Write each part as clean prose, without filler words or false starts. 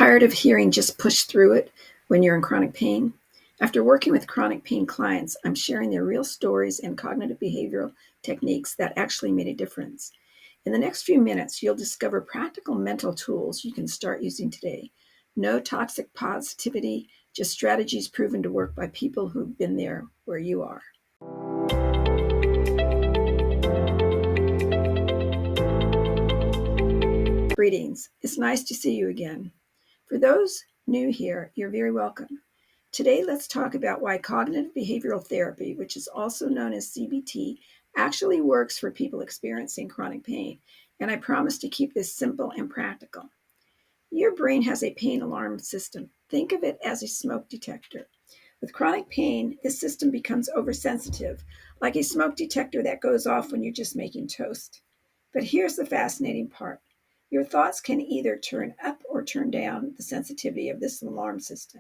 Tired of hearing just push through it when you're in chronic pain? After working with chronic pain clients, I'm sharing their real stories and cognitive behavioral techniques that actually made a difference. In the next few minutes, you'll discover practical mental tools you can start using today. No toxic positivity, just strategies proven to work by people who've been there where you are. Greetings. It's nice to see you again. For those new here, you're very welcome. Today, let's talk about why cognitive behavioral therapy, which is also known as CBT, actually works for people experiencing chronic pain. And I promise to keep this simple and practical. Your brain has a pain alarm system. Think of it as a smoke detector. With chronic pain, this system becomes oversensitive, like a smoke detector that goes off when you're just making toast. But here's the fascinating part. Your thoughts can either turn up or turn down the sensitivity of this alarm system.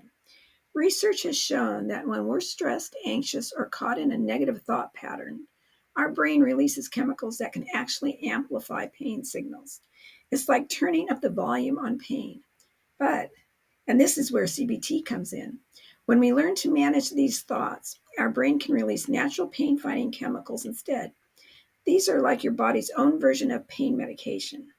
Research has shown that when we're stressed, anxious, or caught in a negative thought pattern, our brain releases chemicals that can actually amplify pain signals. It's like turning up the volume on pain. And this is where CBT comes in. When we learn to manage these thoughts, our brain can release natural pain fighting chemicals instead. These are like your body's own version of pain medication.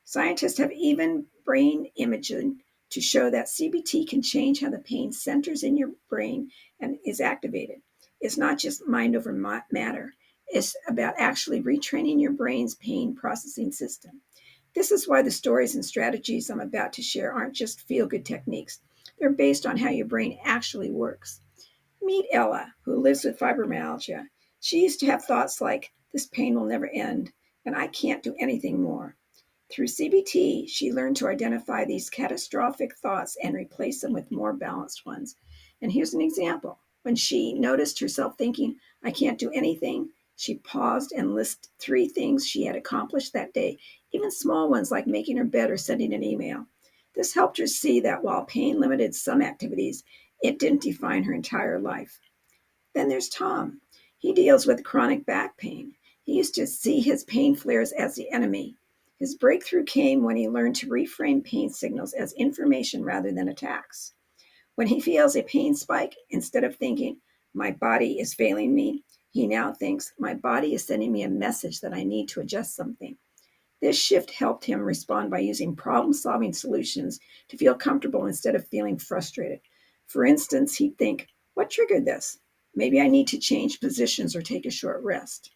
Scientists have even brain imaging to show that CBT can change how the pain centers in your brain and is activated. It's not just mind over matter. It's about actually retraining your brain's pain processing system. This is why the stories and strategies I'm about to share aren't just feel-good techniques. They're based on how your brain actually works. Meet Ella, who lives with fibromyalgia. She used to have thoughts like, this pain will never end, and I can't do anything more. Through CBT, she learned to identify these catastrophic thoughts and replace them with more balanced ones. And here's an example. When she noticed herself thinking, I can't do anything, she paused and listed 3 things she had accomplished that day, even small ones like making her bed or sending an email. This helped her see that while pain limited some activities, it didn't define her entire life. Then there's Tom. He deals with chronic back pain. He used to see his pain flares as the enemy. His breakthrough came when he learned to reframe pain signals as information rather than attacks. When he feels a pain spike, instead of thinking, my body is failing me, he now thinks, my body is sending me a message that I need to adjust something. This shift helped him respond by using problem-solving solutions to feel comfortable instead of feeling frustrated. For instance, he'd think, what triggered this? Maybe I need to change positions or take a short rest.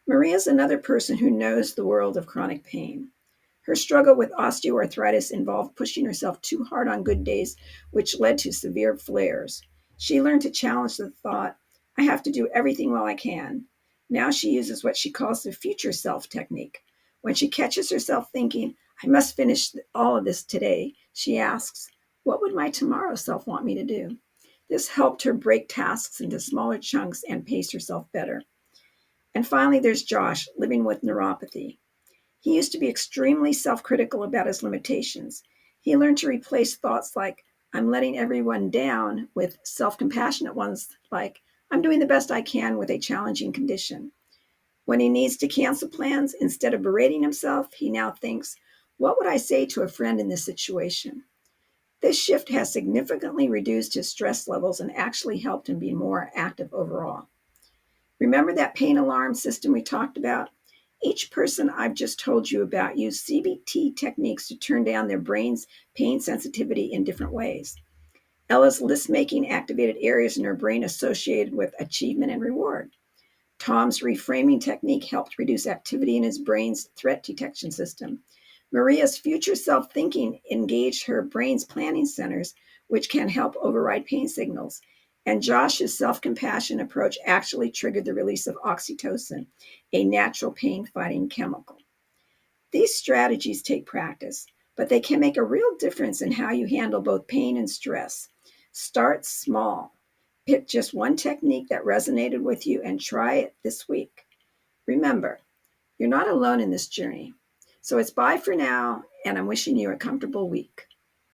Maria's another person who knows the world of chronic pain. Her struggle with osteoarthritis involved pushing herself too hard on good days, which led to severe flares. She learned to challenge the thought, I have to do everything while I can. Now she uses what she calls the future self technique. When she catches herself thinking, I must finish all of this today, she asks, what would my tomorrow self want me to do? This helped her break tasks into smaller chunks and pace herself better. And finally, there's Josh, living with neuropathy. He used to be extremely self-critical about his limitations. He learned to replace thoughts like, I'm letting everyone down, with self-compassionate ones like, I'm doing the best I can with a challenging condition. When he needs to cancel plans, instead of berating himself, he now thinks, what would I say to a friend in this situation? This shift has significantly reduced his stress levels and actually helped him be more active overall. Remember that pain alarm system we talked about? Each person I've just told you about used CBT techniques to turn down their brain's pain sensitivity in different ways. Ella's list-making activated areas in her brain associated with achievement and reward. Tom's reframing technique helped reduce activity in his brain's threat detection system. Maria's future self-thinking engaged her brain's planning centers, which can help override pain signals. And Josh's self-compassion approach actually triggered the release of oxytocin, a natural pain-fighting chemical. These strategies take practice, but they can make a real difference in how you handle both pain and stress. Start small. Pick just one technique that resonated with you and try it this week. Remember, you're not alone in this journey. So it's bye for now, and I'm wishing you a comfortable week.